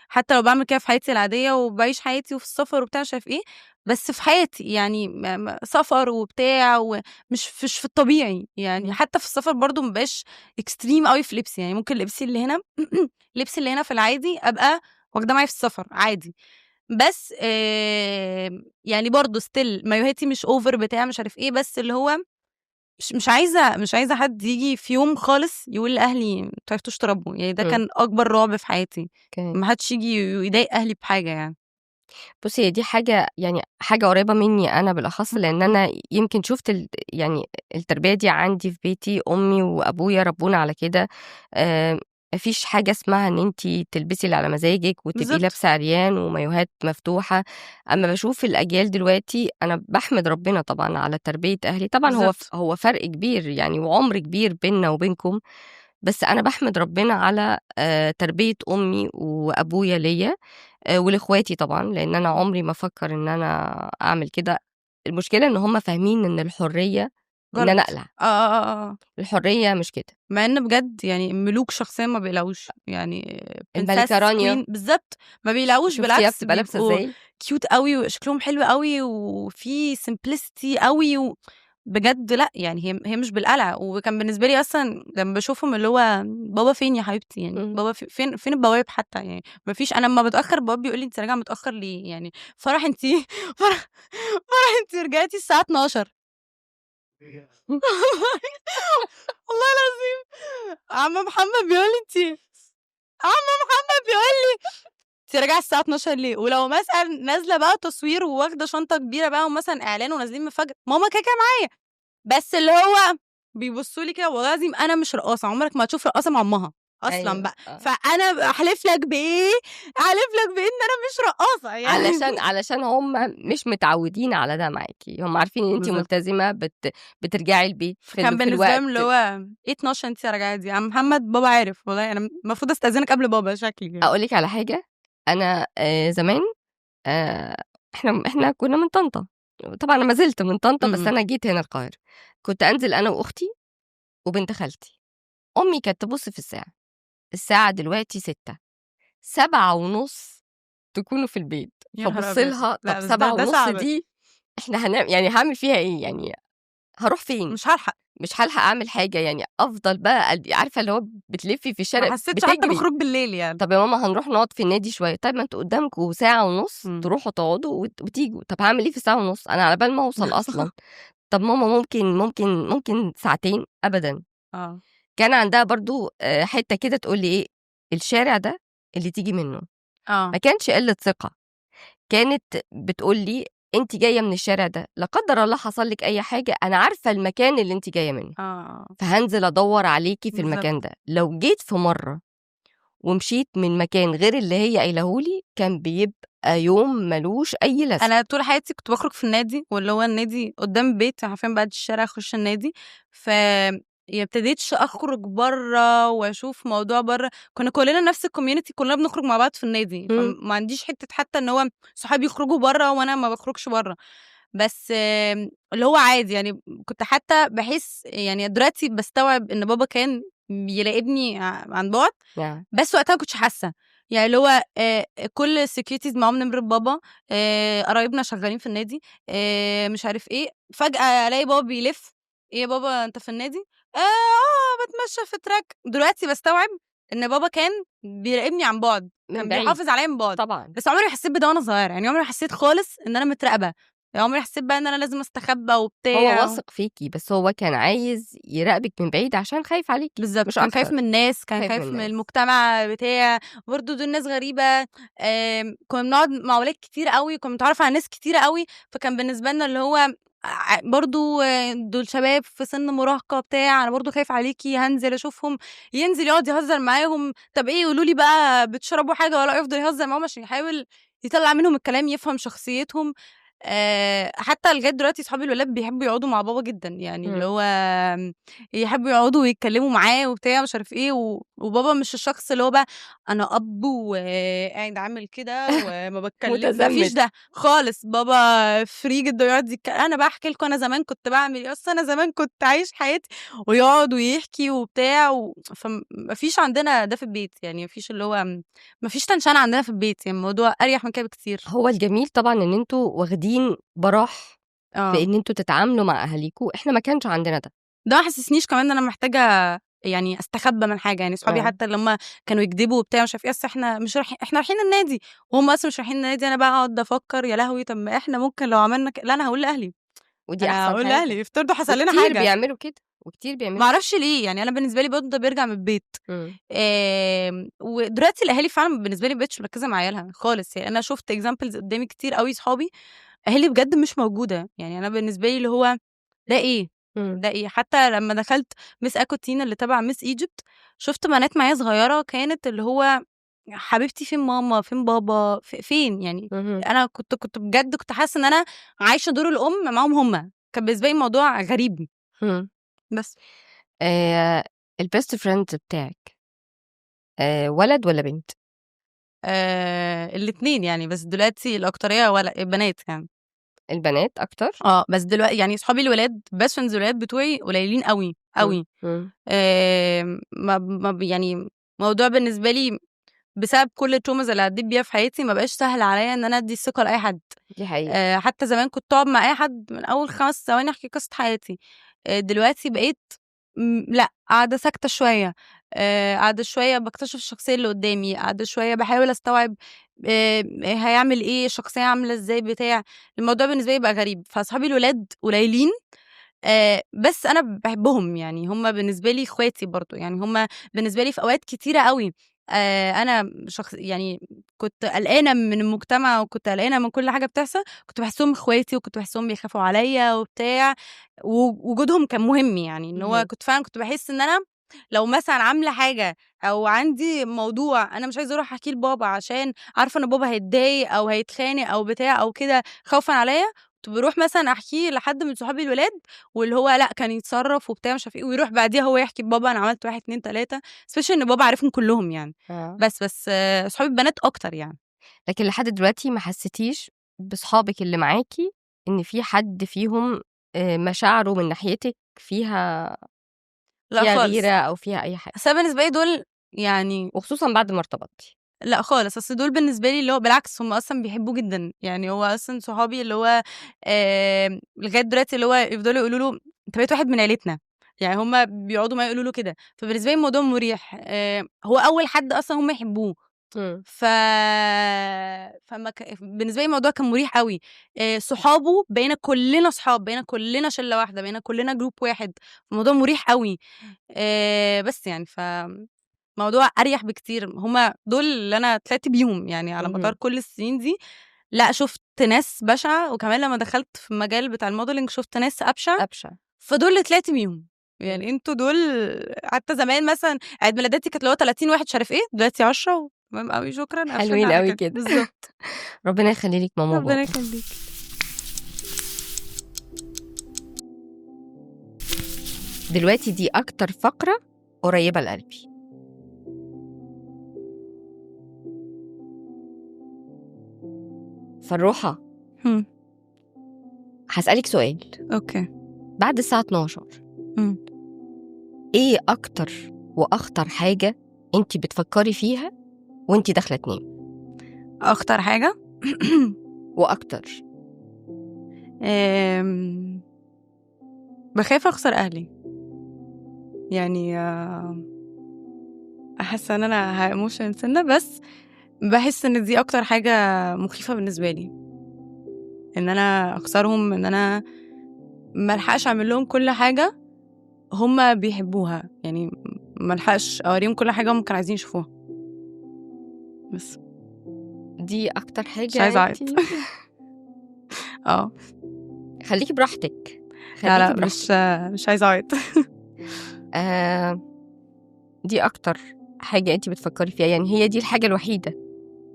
حتى لو باعمل كده في حياتي العادية وباعيش حياتي وفي السفر وبتاع مش عارف إيه، بس في حياتي يعني م سفر وبتاع مش في الطبيعي، يعني إمم. حتى في السفر برضه ما ابقاش extreme أوي في لبسي، يعني ممكن لبسي اللي هنا لبسي اللي هنا في العادي أبقى واخداه معايا في السفر عادي. بس يعني برضه still مايوهاتي مش over بتاع مش عارف إيه، بس اللي هو مش عايزة حد ييجي في يوم خالص يقول لأهلي أنتم ما عرفتوش تربوا، يعني ده إمم. كان أكبر رعب في حياتي، أوكي. ما حدش ييجي يضايق أهلي بحاجة يعني. بُصّي، هي دي حاجة قريبة منّي أنا بالأخص، لإن أنا يمكن شُفت يعني التربية دي عندي في بيتي، أمي وأبويا ربّونا على كده. ما فيش حاجة اسمها إن أنتِ تلبسي اللي على مزاجِك وتبقي بالضبط، لابسة عريان ومايوهات مفتوحة. أمّا باشوف الأجيال دلوقتي أنا باحمد ربنا طبعًا على تربية أهلي، طبعًا بالضبط، هو فرق كبير يعني وعُمر كبير بيننا وبينكم، بس أنا باحمد ربنا على تربية أمي وأبويا ليّا ولإخواتي طبعًا، لإن أنا عمري ما أفكّر إن أنا أعمل كده. المشكلة إن هُم فاهمين إن الحرية إن أنا غلط. أقلع، آه. الحرية مش كده. مع إن بجد يعني الملوك شخصيًا ما بيقلعوش، يعني الملكة princess رانيا queen بالضبط، ما بيقلعوش شُفتيها بالعكس بتبقى لابسة بيبقوا إزاي؟ cute أوي وشكلهم حلو أوي وفي simplicity أوي بجد لأ، يعني هي مش بالقلع، وكان بالنسبة لي أصلًا لمّا باشوفهم اللي هو بابا فين يا حبيبتي يعني، إمم. بابا فين البواب حتى يعني ما فيش أنا أمّا باتأخر البواب بيقول لي: "أنتِ راجعة متأخر ليه؟" يعني فرح أنتِ فرح أنتِ رجعتِ الساعة 12:00 والله العظيم عم محمد بيقول لي: عم محمد بيقول لي: "أنتِ راجعة الساعة 12:00 ليه؟" ولو مثلًا نازلة بقى تصوير وواخدة شنطة كبيرة بقى ومثلًا إعلان ونازلين من الفجر، ماما كده، كده معايا، بس اللي هو بيبصوا لي كده والله العظيم أنا مش رقاصة، عمرك ما هتشوف رقاصة مع أمها، اصلا أيوه، بقى. فانا احلف لك بايه ان انا مش رقاصه يعني. علشان هم مش متعودين على ده معاكي، هم عارفين ان انت بالظبط. ملتزمه بترجعي البيت فكان في بالنسبه لهم الوقت. اللي هو ايه 12 انت راجعه دي يا عم محمد؟ بابا عارف والله، انا المفروض استاذنك قبل بابا شكلي يعني. اقول لك على حاجه، انا زمان احنا كنا من طنطا، طبعا انا ما زلت من طنطا، بس م-م. انا جيت هنا القاهره. كنت انزل انا واختي وبنت خالتي. امي كانت تبص في الساعه دلوقتي 6، 7:30 تكونوا في البيت. يا نهار فبص ابيض، لها، طب لا بس ده 7:30 صعب، دي احنا يعني هعمل فيها ايه يعني؟ هروح فين؟ مش هلحق. مش هالحق اعمل حاجه يعني، افضل بقى عارفه اللي هو بتلفي في ما الشارع حسيتش حتى بتجري. بخروج بالليل يعني. طب يا ماما هنروح نقعد في النادي شويه. طيب ما انتوا قدامكم ساعه ونص م. تروحوا تقعدوا وتيجوا. طب هعمل ايه في ساعه ونص؟ انا على بال ما اوصل اصلا. طب ماما ممكن ساعتين. ابدا. اه كان عندها برضو حته كده تقول لي ايه، الشارع ده اللي تيجي منه. اه ما كانش قله ثقه، كانت بتقول لي انت جايه من الشارع ده، لا قدر الله حصل لك اي حاجه، انا عارفه المكان اللي انت جايه منه، اه فهنزل ادور عليكي في بالظبط. المكان ده. لو جيت في مره ومشيت من مكان غير اللي هي قايلهولي، كان بيبقى يوم ملوش اي لازمه. انا طول حياتي كنت بخرج في النادي، واللي هو النادي قدام البيت عارفين، بعد الشارع اخش النادي. ف يا ابتديتش اخرج بره واشوف موضوع بره. كنا كلنا نفس الكوميونتي، كلنا بنخرج مع بعض في النادي، مم. فما عنديش حته حتى ان هو صحابي يخرجوا بره وانا ما بخرجش بره. بس اللي هو عادي يعني. كنت حتى بحس يعني دلوقتي بستوعب ان بابا كان بيراقبني عن بعد، يعني بس وقتها ما كنتش حاسه. يعني اللي هو كل السكيورتيز معاهم نمرة بابا، قرايبنا شغالين في النادي، مش عارف ايه. فجأة الاقي بابا بيلف، ايه يا بابا انت في النادي؟ بتمشى في تراك. دلوقتي بستوعب ان بابا كان بيراقبني عن بعد، من كان بعيد بيحافظ عليا من بعد. طبعا. بس عمري ما حسيت بده وانا صغيره، يعني عمري ما حسيت خالص ان انا متراقبه. يعني عمري ما حسيت بقى ان انا لازم استخبى هو وبتاع. واثق فيكي، بس هو كان عايز يراقبك من بعيد عشان خايف عليكي بالضبط، مش كان خايف من اكتر. الناس، كان خايف من خايف من الناس. المجتمع بتاع. برضه دول ناس غريبة. كنا بنقعد مع ولاد كتير أوي، كنا بنتعرف على ناس كتيرة أوي. فكان بالنسبة لنا اللي هو برضه دول شباب في سن مراهقة بتاع، أنا برضه خايف عليكِ، هانزل أشوفهم. ينزل يقعد يهزر معاهم، طب إيه قولوا لي بقى بتشربوا حاجة والّا لأ، يفضل يهزر معاهم عشان يحاول يطلّع منهم الكلام، يفهم شخصيتهم. حتى لغاية دلوقتي صحابي الولاد بيحبوا يقعدوا مع بابا جدًا، يعني اللي مم. هو يحبوا يقعدوا ويتكلموا معاه وبتاع مش عارف إيه. وبابا مش الشخص اللي هو بقى أنا أب وقاعد عامل كده وما ما فيش متزمت. ده خالص. بابا free جدًا، يقعد أنا بقى أحكي لكم أنا زمان كنت باعمل إيه، أصل أنا زمان كنت عايش حياتي، ويقعد ويحكي وبتاع فما فيش عندنا ده في البيت، يعني ما فيش اللي هو ما فيش تنشنة عندنا في البيت، يعني الموضوع أريح من كده بكتير. هو الجميل طبعا ان انتوا واخدين براح في آه. ان انتوا تتعاملوا مع اهاليكوا. احنا ما كانش عندنا ده. ده ما حسسنيش كمان ان انا محتاجه يعني استخبى من حاجه. يعني صحابي اه. حتى لما كانوا يكذبوا وبتاع مش عارف ايه، اصل احنا مش رايحين، احنا رايحين النادي وهم اصلا مش رايحين النادي. انا بقى اقعد افكر يا لهوي، طب ما احنا ممكن لو عملنا لا انا هقول لاهلي، ودي انا احسن هقول حاجه. لاهلي افترضوا حصل لنا وكتير حاجه. بيعملوا كده، ما اعرفش ليه، يعني انا بالنسبه لي برضه ده بيرجع من البيت. مم. ودلوقتي الاهالي فعلا بالنسبه لي مبقتش مركزه مع عيالها خالص. يعني انا شفت اكزامبلز قدامي كتير قوي، صحابي اهالي بجد مش موجوده. يعني انا بالنسبه لي اللي هو ده إيه؟ مم. ده إيه؟ حتى لمّا دخلت Miss Aquatine اللي تبع Miss Egypt، شُفت بنات معايا صغيّرة كانت اللي هو حبيبتي فين ماما، فين بابا، فين يعني. مهم. أنا كنت بجد كنت حاسة إن أنا عايشة دور الأم معاهم هُم. كان بالنسبة لي الموضوع غريب. مم. بس البيست فريند بتاعك ولد ولا بنت؟ الاتنين يعني، بس دلوقتي الأكترية بنات يعني. البنات اكتر. بس يعني صحابي الولاد best friends الولاد بتوعي قليلين أوي، مم. أوي. مم. ما يعني الموضوع بالنسبة لي بسبب كل الtraumas اللي عدّيت بيها في حياتي، ما بقاش سهل عليّا إن أنا أدّي الثقة لأي حد. دي حقيقة. حتى زمان كنت أقعد مع أي حد من أول 5 ثواني أحكي قصة حياتي. دلوقتي بقيت لأ، قاعدة ساكتة شوية. قاعدة شوية باكتشف الشخصية اللي قدّامي، قاعدة شوية باحاول أستوعب هيعمل إيه، الشخصية عاملة إزاي، بتاع. الموضوع بالنسبة لي بقى غريب. فأصحابي الولاد قليلين، بس أنا باحبهم، يعني هُم بالنسبة لي اخواتي برضه. يعني هُم بالنسبة لي في أوقات كتيرة أوي أنا يعني كنت قلقانة من المجتمع وكنت قلقانة من كل حاجة بتحصل، كنت باحسّهم اخواتي وكنت باحسّهم بيخافوا عليّا وبتاع. ووجودهم كان مهم، يعني إن هو مهم. كنت فعلًا كنت باحس إن أنا لو مثلًا عاملة حاجة أو عندي موضوع أنا مش عايزة أروح أحكيه لبابا عشان عارفة إن بابا هيتضايق أو هيتخانق أو بتاع أو كده خوفًا عليَّ، كنت باروح مثلًا أحكيه لحد من صحابي الولاد، واللي هو لأ كان يتصرّف وبتاع مش عارفة إيه، ويروح بعديها هو يحكي لبابا أنا عملت 1، 2، 3 especially إن بابا عارفهم كلّهم يعني. آه. بس صحابي البنات أكتر يعني. لكن لحد دلوقتي ما حسيتيش بصحابِك اللي معاكِ إن في حد فيهم مشاعره من ناحيتِك فيها لأ غيرة خالص. أو فيها أي حاجة، أصل أنا بالنسبة لي دول يعني وخصوصًا بعد ما ارتبطتِ؟ لأ خالص، أصل دول بالنسبة لي اللي هو بالعكس هم أصلًا بيحبوه جدًا، يعني هو أصلًا صحابي اللي هو لغاية دلوقتي اللي هو يفضلوا يقولوا له أنت بقيت واحد من عيلتنا، يعني هم بيقعدوا معايا يقولوا له كده، فبالنسبة لي الموضوع مريح، هو أول حد أصلًا هم يحبوه، إمم. ف فما بالنسبة لي الموضوع كان مريح أوي، صحابه بقينا كلنا صحاب، بقينا كلنا شلة واحدة، بقينا كلنا group واحد، الموضوع مريح أوي، بس يعني موضوع أريح بكتير، هُم دول اللي أنا طلعت بيهم، يعني على مدار اهم. كل السنين دي، لأ شُفت ناس بشعة، وكمان لمّا دخلت في المجال بتاع الmodeling شُفت ناس أبشع، أبشع. فدول اللي طلعت بيهم، إمم. يعني أنتم دول حتى زمان مثلًا عيد ميلاداتي كانت اللي هو 30 واحد مش عارف إيه، دلوقتي 10 وتمام أوي شكرًا، قفلنا حلوين على أوي كده، كده. بالضبط، ربنا يخلّي لِك ماما ربنا وبابا. يخليك. دلوقتي دي أكتر فقرة قريبة لقلبي. فالروحة، إمم، هاسألِك سؤال، أوكي، بعد الساعة 12:00 إمم، إيه أكتر وأخطر حاجة أنتِ بتفكّري فيها وأنتِ داخلة تنامي؟ أخطر حاجة وأكتر. آمم، باخاف أخسر أهلي، يعني حاسة إن أنا هemotion سِنّة، بس باحس إن دي أكتر حاجة مخيفة بالنسبة لي، إن أنا أخسرهم، إن أنا ما ألحقش أعمل لهم كل حاجة هُم بيحبوها، يعني ما ألحقش أورّيهم كل حاجة هُم كانوا عايزين يشوفوها، بس دي أكتر مش حاجة عايزة أنتِ أعيط. آه، خلّيكِ براحتك، لا، خلّيكِ لأ، براحتك. مش عايزة أعيط. آآ دي أكتر حاجة أنتِ بتفكّري فيها، يعني هي دي الحاجة الوحيدة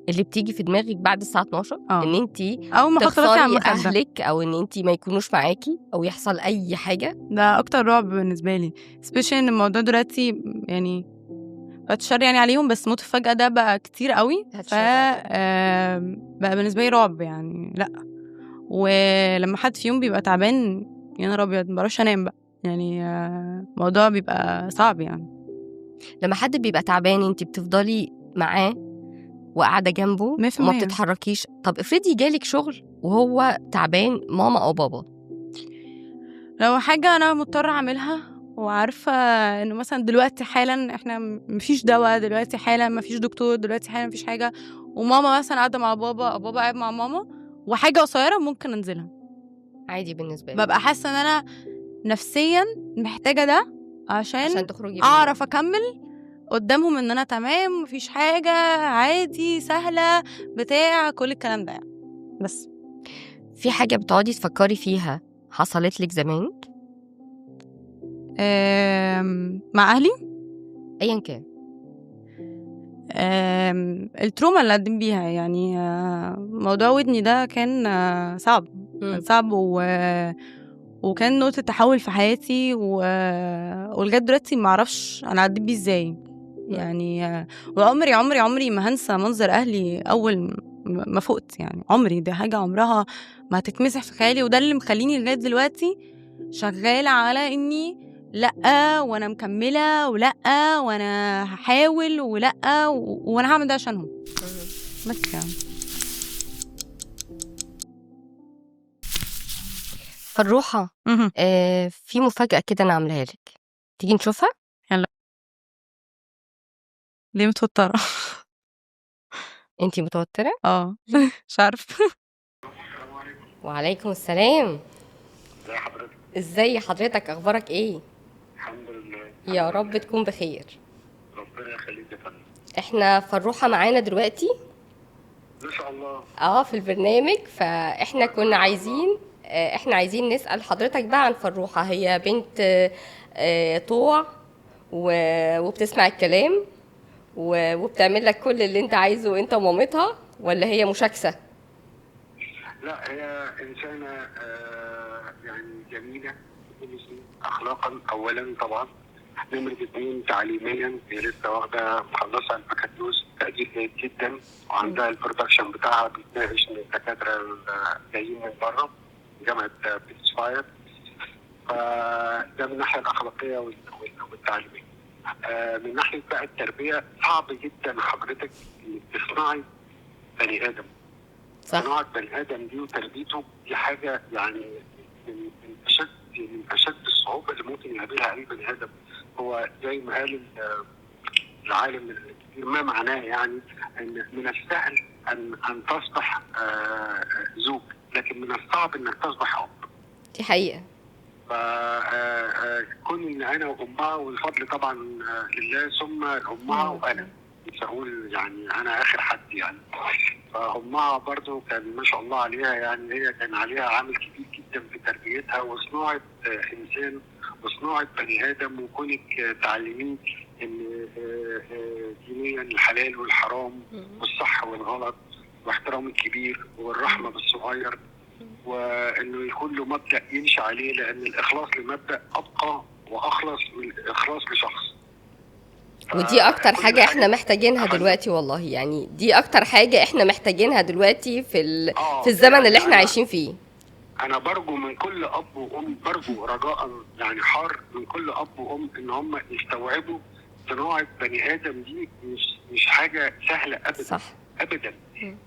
اللي بتيجي في دماغِك بعد الساعة 12:00 إن آه، أنتِ أول ما أحُط راسي على تخسري المخدة، أهلِك أو إن أنتِ ما يكونوش معاكِ أو يحصل أي حاجة؟ ده أكتر رعب بالنسبة لي، especially إن الموضوع دلوقتي يعني بعد الشر يعني عليهم، بس موت الفجأة ده بقى كتير أوي، بعد الشر عليكِ. بقى بالنسبة لي رعب يعني لأ، ولمّا حد فيهم بيبقى تعبان يا نهار أبيض! ما باعرفش أنام بقى، يعني الموضوع بيبقى صعب يعني. لمّا حد بيبقى تعبان أنتِ بتفضلي معاه وقاعدة جنبه وما 100%. بتتحركيش، طب افرضي جالِك شغل وهو تعبان ماما أو بابا؟ لو حاجة أنا مضطرة أعملها وعارفة إنه مثلًا دلوقتي حالًا إحنا ما فيش دوا، دلوقتي حالًا ما فيش دكتور، دلوقتي حالًا ما فيش حاجة، وماما مثلًا قاعدة مع بابا أو بابا قاعد مع ماما وحاجة قصيرة ممكن أنزلها، عادي بالنسبة لِك، بابقى حاسة إن أنا نفسيًا محتاجة ده عشان عشان تخرجي من أعرف أكمّل قدّامهم إن أنا تمام، ما فيش حاجة، عادي، سهلة، بتاع، كل الكلام ده يعني، بس. في حاجة بتقعدي تفكّري فيها حصلت لِك زمان؟ مع أهلي أيًا كان. التروما اللي عدّيت بيها، يعني موضوع ودني ده كان صعب، كان إمم. صعب وكان نقطة تحوّل في حياتي ولغاية دلوقتي ما أعرفش أنا عدّيت بيه إزاي، إمم. يعني وعمري، عمري، عمري ما هانسى منظر أهلي أول ما فُقت يعني، عمري، دي حاجة عمرها ما هتتمسح في خيالي، وده اللي مخلّيني لغاية دلوقتي شغّالة على إني لأ، وأنا مكمّلة ولأ، وأنا هاحاول ولأ، وأنا هاعمل ده عشانهم، اهم. بس يعني. فالروحة، اهم، في مفاجأة كده أنا عاملاها لِك، تيجي نشوفها؟ يالّا ليه متوتّرة؟ أنتِ متوترة؟ آه، مش عارفة. وعليكم السلام، ازي حضرتك؟ إزي حضرتك، أخبارك إيه؟ الحمد لله. يا رب تكون بخير. ربنا يخليك يا فندم. إحنا فالروحة معانا دلوقتي ما شاء الله. في البرنامج، فإحنا كنا عايزين إحنا عايزين نسأل حضرتك بقى عن فالروحة، هي بنت طوع وبتسمع الكلام وبتعمل لك كل اللي انت عايزه انت ومامتها، ولا هي مشاكسة؟ لا، هي إنسانة يعني جميلة بكل شيء، أخلاقا أولا طبعا، نمرة 2 تعليميا، هي لسه واخدة مخلصة البكالوريوس تقدير جيد جدا، وعندها البرودكشن بتاعها بيتناقش من الدكاترة جايين من بره جامعة بيتسفاير. فده من الناحية الأخلاقية والتعليمية. من ناحية بقى التربية، صعب جدا حضرتك إنك تصنعي بني آدم. صح. صناعة بني آدم دي وتربيته دي حاجة يعني من أشد الصعوبة اللي ممكن يقابلها أي بني آدم. هو زي ما قال العالم الكبير ما معناه، يعني أن من السهل أن تصبح زوج، لكن من الصعب أنك تصبح أب. دي حقيقة. فكون ان انا وامها، والفضل طبعا لله ثم امها وانا، مش هقول يعني انا اخر حد يعني. فامها برضو كان ما شاء الله عليها، يعني هي كان عليها عامل كبير جدا في تربيتها وصناعه انسان وصناعه بني ادم، وكونك تعلميه ان دينيا الحلال والحرام والصح والغلط واحترام الكبير والرحمه بالصغير، وانه يكون له مبدا يمشي عليه، لان الاخلاص لمبدا ابقى واخلص من الاخلاص لشخص. ودي اكتر حاجة احنا محتاجينها دلوقتي والله، يعني دي اكتر حاجة احنا محتاجينها دلوقتي في الزمن يعني اللي احنا عايشين فيه. انا برجو من كل اب وام، برجو رجاء يعني حار من كل اب وام ان هم يستوعبوا صناعه بني ادم دي مش حاجه سهله ابدا. صح. ابدا.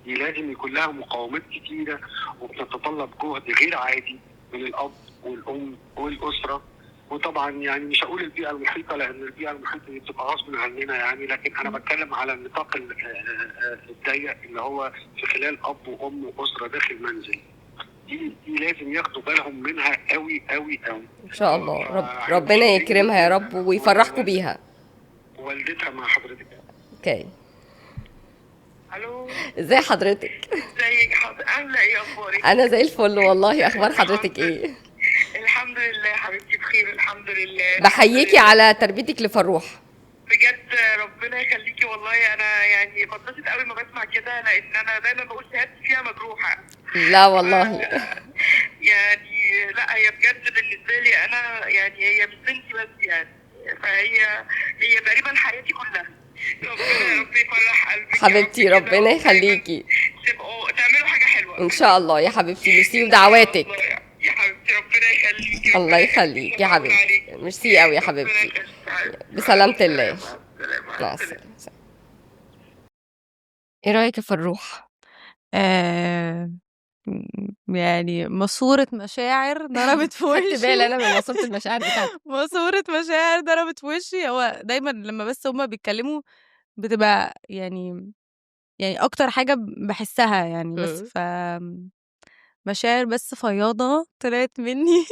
دي لازم يكون لها مقاومات كتيره، وبتتطلب جهد غير عادي من الاب والام والاسره، وطبعا يعني مش هقول البيئه المحيطه، لان البيئه المحيطه دي بتبقى غصب عننا يعني، لكن انا بتكلم على النطاق الضيق اللي هو في خلال اب وام واسره داخل منزل. دي لازم ياخدوا بالهم منها قوي قوي قوي ان شاء الله. ربنا يكرمها يا رب ويفرحكم بيها. والدتها مع حضرتك. اوكي. الو، ازي حضرتك؟ ازيك حضرتك؟ عامله ايه؟ اخبارك؟ انا زي الفل والله. اخبار حضرتك ايه؟ الحمد لله حبيبتي، بخير الحمد لله. بحييكي على تربيتك لفروح. بجد ربنا يخليكي والله. انا يعني بتبسط قوي ما بسمع كده، لان انا دايما بقول شهادتي فيها مجروحه. لا والله. يعني لا، هي بجد بالنسبه لي انا يعني هي مش بنتي بس يعني، فهي تقريبا حياتي كلها. ربنا يفرح قلبك حبيبتي، ربنا يخليكي. تبقوا تعملوا حاجه حلوه ان شاء الله يا حبيبتي. ميرسي ودعواتك. يا حبيبتي ربنا يخليكي. الله يخليك يا حبيبتي. ميرسي قوي يا حبيبتي. بسلامة الله. مع السلامة. ايه رأيك يا فروح؟ يعني ماسورة مشاعر ضربت في خدت وشي. بالي انا من ماسورة المشاعر بتاعتي. ماسورة مشاعر ضربت في وشي. هو دايما لما بس هما بيتكلموا بتبقى يعني اكتر حاجة بحسها يعني، بس مشاعر بس فياضة طلعت مني.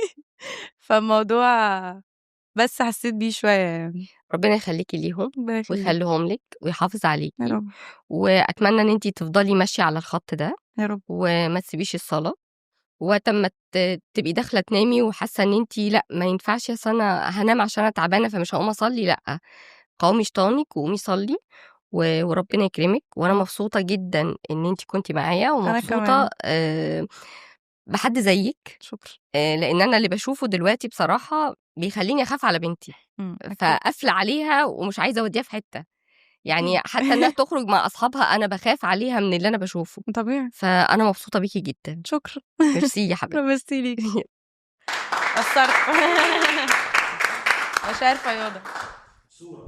فالموضوع بس حسيت بيه شوية يعني. ربنا يخليكي ليهم ربنا يخليك ويخليهم لك ويحافظ يا عليكي، رب واتمنى ان انتي تفضلي ماشية على الخط ده يا رب. وما تسيبيش الصلاة، وقت ما تبقي داخله تنامي وحاسه ان انتي لا ما ينفعش، اصل انا هنام عشان انا تعبانه فمش هقوم اصلي، لا، قومي شيطانك وقومي صلي وربنا يكرمك. وانا مبسوطه جدا ان انتي كنتي معايا، ومبسوطه بحد زيك. شكرا. لان انا اللي بشوفه دلوقتي بصراحه بيخليني اخاف على بنتي، فقافله عليها ومش عايزه اوديها في حته، يعني حتى انها تخرج مع اصحابها انا بخاف عليها من اللي انا بشوفه. طبيعي. فانا مبسوطه بيكي جدا. شكرا. ميرسي يا حبيبتي. ميرسي ليكي. قصرت. مشاعر فياضة.